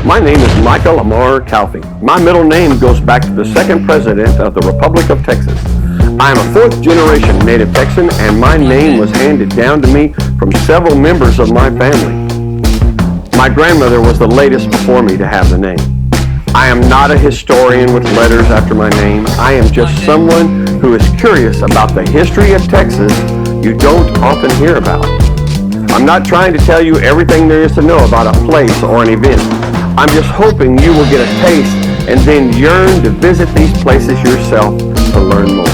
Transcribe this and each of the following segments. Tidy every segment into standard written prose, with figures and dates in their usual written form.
My name is Michael Amar Calfee. My middle name goes back to the second president of the Republic of Texas. I am a fourth generation native Texan, and my name was handed down to me from several members of my family. My grandmother was the latest before me to have the name. I am not a historian with letters after my name. I am just someone who is curious about the history of Texas you don't often hear about. I'm not trying to tell you everything there is to know about a place or an event. I'm just hoping you will get a taste and then yearn to visit these places yourself to learn more.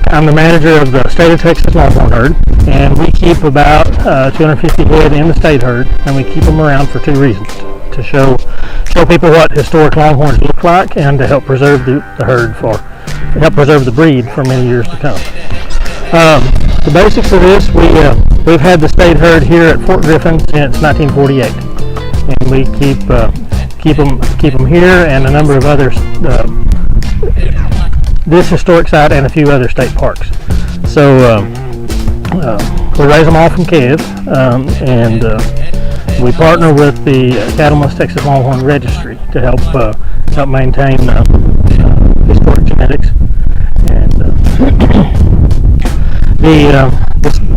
I'm the manager of the state of Texas Longhorn herd, and we keep about 250 head in the state herd, and we keep them around for two reasons: to show people what historic Longhorns look like, and to help preserve the herd help preserve the breed for many years to come. The basics of this: we've had the state herd here at Fort Griffin since 1948, and we keep them here and a number of others. This historic site and a few other state parks. So we raise them all from calves, and we partner with the Cattlemen's Texas Longhorn Registry to help maintain historic genetics. And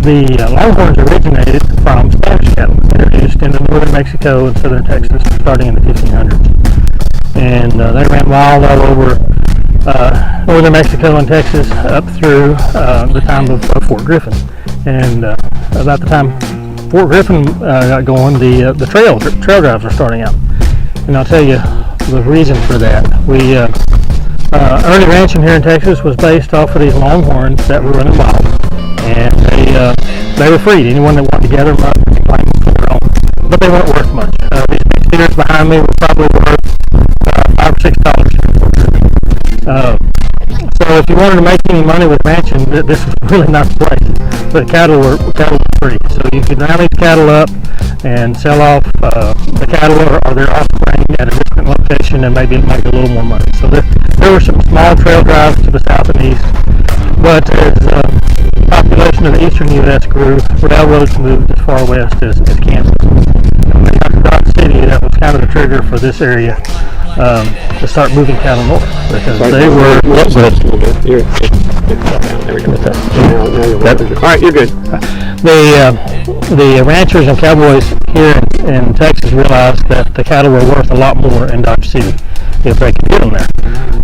the Longhorns originated from Spanish cattle, introduced into northern Mexico and southern Texas starting in the 1500s, and they ran wild all over northern Mexico and Texas up through the time of Fort Griffin. And about the time Fort Griffin got going, the trail drives were starting out. And I'll tell you the reason for that. Early ranching here in Texas was based off of these Longhorns that were running wild, and they were freed. Anyone that wanted to gather them up and claim them for their own, but they weren't worth much. These big steers behind me were probably worth $5 or $6. So if you wanted to make any money with ranching, this was really not the place. But cattle were free, so you could round these cattle up and sell off the cattle or their offspring at a different location and maybe make a little more money. So there were some small trail drives to the south and east, but as the population of the eastern U.S. grew, railroads moved as far west as Kansas. And when they got to Dodge City, that was kind of the trigger for this area to start moving cattle north, because they were. There we go. Now you're all right, you're good. The ranchers and cowboys here in Texas realized that the cattle were worth a lot more in Dodge City if they could get them there.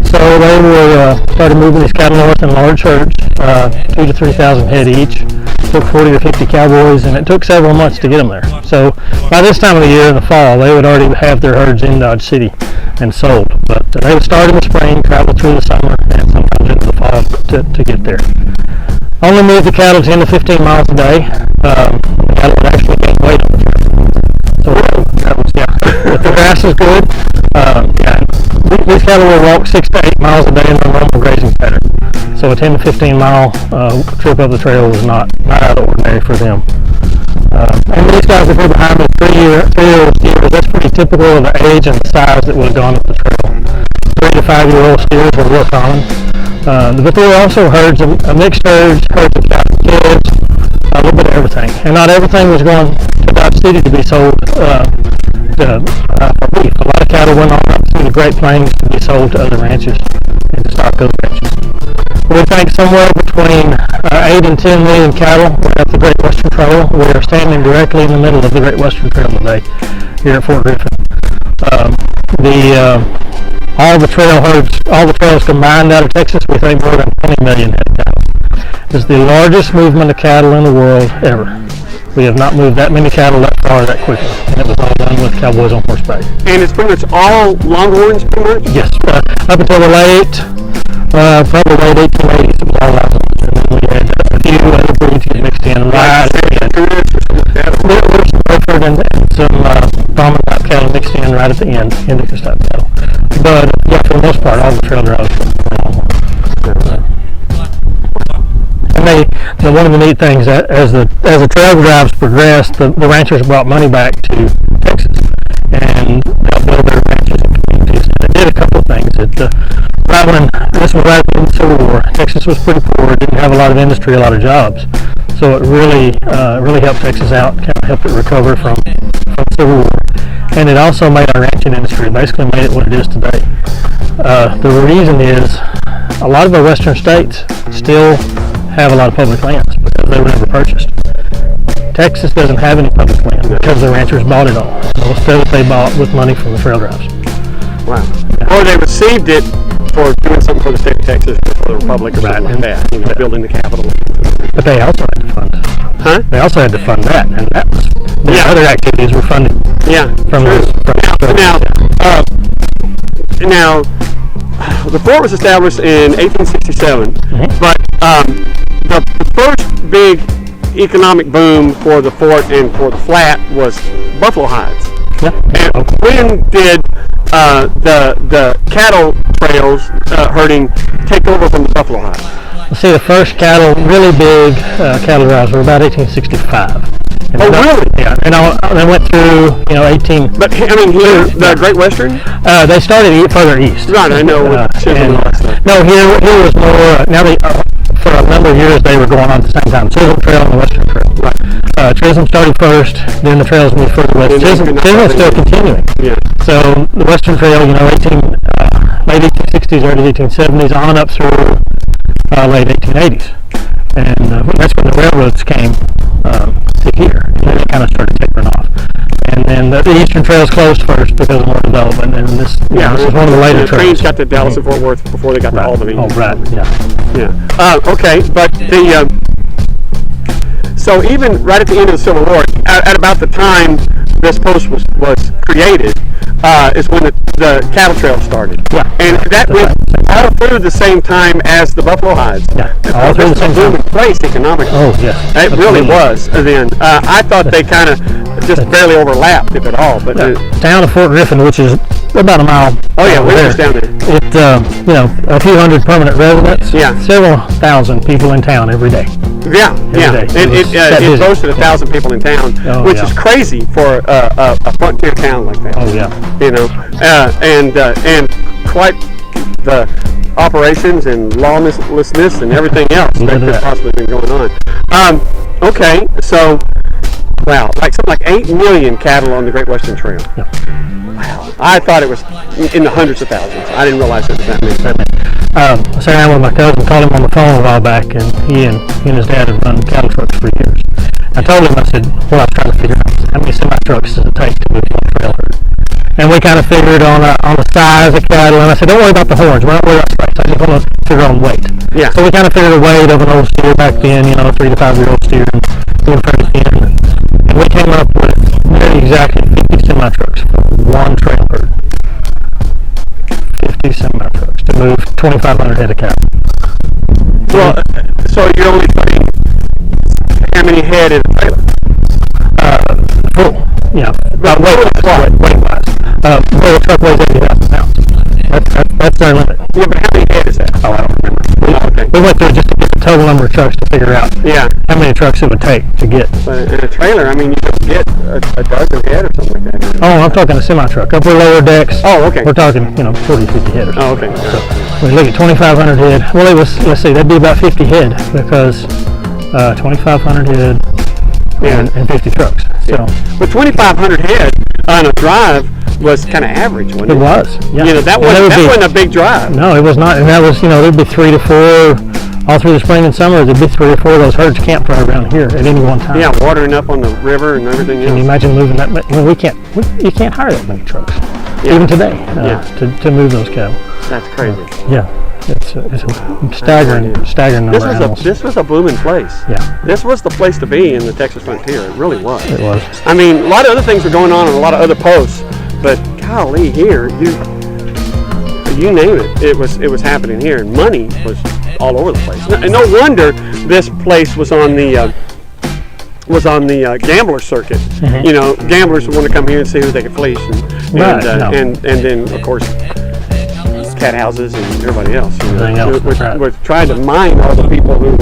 So they started moving these cattle north in large herds, 2,000 to 3,000 head each. Took 40 or 50 cowboys, and it took several months to get them there. So by this time of the year in the fall, they would already have their herds in Dodge City and sold. But they would start in the spring, travel through the summer, and sometimes into the fall to get there. Only move the cattle 10 to 15 miles a day. The cattle would actually gain weight on the trail. So that was, if the grass is good, these cattle will walk 6 to 8 miles a day in their normal grazing pattern. So a 10 to 15 mile trip up the trail was not out of the ordinary for them. And these guys that were behind me, 3-year-old steers, that's pretty typical of the age and the size that would have gone up the trail. 3 to 5-year-old steers were real common. But there were also herds, mixed herds of kids, a little bit of everything. And not everything was going to Dodge City to be sold for beef. A lot of cattle went on up through the Great Plains to be sold to other ranches and to stock those ranches. We think somewhere between 8 and 10 million cattle were at the Great Western Trail. We are standing directly in the middle of the Great Western Trail today here at Fort Griffin. All the trails combined out of Texas, we think more than 20 million head of cattle. It's the largest movement of cattle in the world ever. We have not moved that many cattle that far that quickly, and it was all done with cowboys on horseback. And it's pretty much all Longhorns, pretty much? Yes, up until the probably late 1880s, it was all Longhorns, and then we had a few other breeds get mixed in right at the end. There were some Griffin and some common type cattle mixed in right at the end, Indicus type cattle. But yeah, for the most part, all the trail drives were Longhorns. And one of the neat things that as the trail drives progressed, the ranchers brought money back to Texas and helped build their ranches and communities. They did a couple of things. This was right in the Civil War. Texas was pretty poor, didn't have a lot of industry, a lot of jobs. So it really helped Texas out, kind of helped it recover from the Civil War. And it also made our ranching industry, basically made it what it is today. The reason is a lot of our western states still have a lot of public lands because they were never purchased. Texas doesn't have any public land because the ranchers bought it all. Most of it they bought with money from the trail drives. Wow. Yeah. Or they received it for doing something for the state of Texas or for the Republic or something like that. Building the Capitol. But they also had to fund. Huh? They also had to fund that, and that was other activities were funded. Yeah. From now, the fort was established in 1867, but the first big economic boom for the fort and for the flat was buffalo hides. Yeah. And when did the cattle trails herding take over from the buffalo hides? Let's see, the first really big cattle drives were about 1865. Oh, really? Yeah, and they went through, 18. But I mean, here, the Great Western. They started further east. Right, I know. Chisholm and all that stuff. No, here was more. Now for a number of years they were going on at the same time. Chisholm Trail and the Western Trail. Right. Chisholm started first, then the trails moved further west. Chisholm is still continuing. Yeah. So the Western Trail, late 1860s, early 1870s, on up through late 1880s, and that's when the railroads came to here, and then it kind of started tapering off. And then the Eastern Trails closed first because of more development, and this was one of the later trails. Trains got to Dallas and Fort Worth before they got to Albany. Oh, right, yeah. Okay, but so even right at the end of the Civil War, at about the time this post was created, is when the cattle trail started. Yeah. And that went all through the same time as the buffalo hides. Yeah. All through the same time. Place economically. Oh, yes. It really was. Then I thought they kind of just barely overlapped, if at all. But the town of Fort Griffin, which is about a mile. Oh yeah, we're just down there. It a few hundred permanent residents. Yeah. Several thousand people in town every day. Yeah, Day. It boasted 1,000 people in town, which is crazy for a frontier town like that. Oh yeah. And quite the operations and lawlessness and everything else that could possibly been going on. Okay, so wow, something like 8 million cattle on the Great Western Trail. Yeah. Wow, I thought it was in the hundreds of thousands. I didn't realize it was that many. I sat down with my cousin, called him on the phone a while back, and he and his dad had run cattle trucks for years. I told him, I said, what I was trying to figure out was how many semi-trucks does it take to move one trail herd? And we kind of figured on the size of cattle, and I said, don't worry about the horns, we're not worried about space, I just want to figure on weight. Yeah. So we kind of figured the weight of an old steer back then, 3 to 5 year old steer, and doing fairly thin, and we came up with nearly exactly 50 semi-trucks for one trail herd. 50 semi-trucks to move 2,500 head of cattle. Well, so you're only putting how many head in a trailer? Full, weight-wise. Well, the truck weighs 80,000 pounds. That's their limit. Yeah, but how many head is that? Oh, I don't remember. We went through just to get the total number of trucks to figure out how many trucks it would take to get. But in a trailer, I mean, you could get a dozen head or something like that. Oh, I'm talking a semi-truck. Upper, lower decks. Oh, okay. We're talking, 40, 50 head or something. Oh, okay. So we look at 2,500 head. Well, it was, let's see, that'd be about 50 head because 2,500 head and 50 trucks. So, but 2,500 head on a drive was kind of average, wasn't it? It was, yeah. That wasn't a big drive. No, it was not. And that was, there'd be 3 to 4, all through the spring and summer, there'd be 3 or 4 of those herds camped right around here at any one time. Yeah, watering up on the river and everything else. Can you imagine moving that many? You can't hire that many trucks, even today, to move those cattle. That's crazy. Yeah. It's a staggering number of animals. This was a booming place. Yeah. This was the place to be in the Texas frontier. It really was. It was. I mean, a lot of other things were going on a lot of other posts, but golly, here you name it, it was happening here, and money was all over the place. And no wonder this place was on the gambler circuit. Mm-hmm. Gamblers would want to come here and see who they could fleece, and then of course cat houses and everybody else. Everything else. We're trying to mine all the people who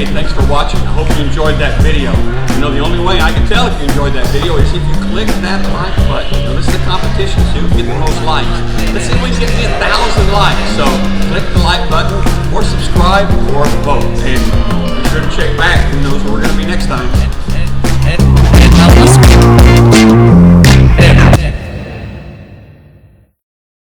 Hey, thanks for watching. I hope you enjoyed that video. You know, the only way I can tell if you enjoyed that video is if you click that like button. You know, this is a competition, see who can get the most likes. Let's see if we can get me 1,000 likes. So click the like button or subscribe or vote. And be sure to check back. Who knows where we're going to be next time.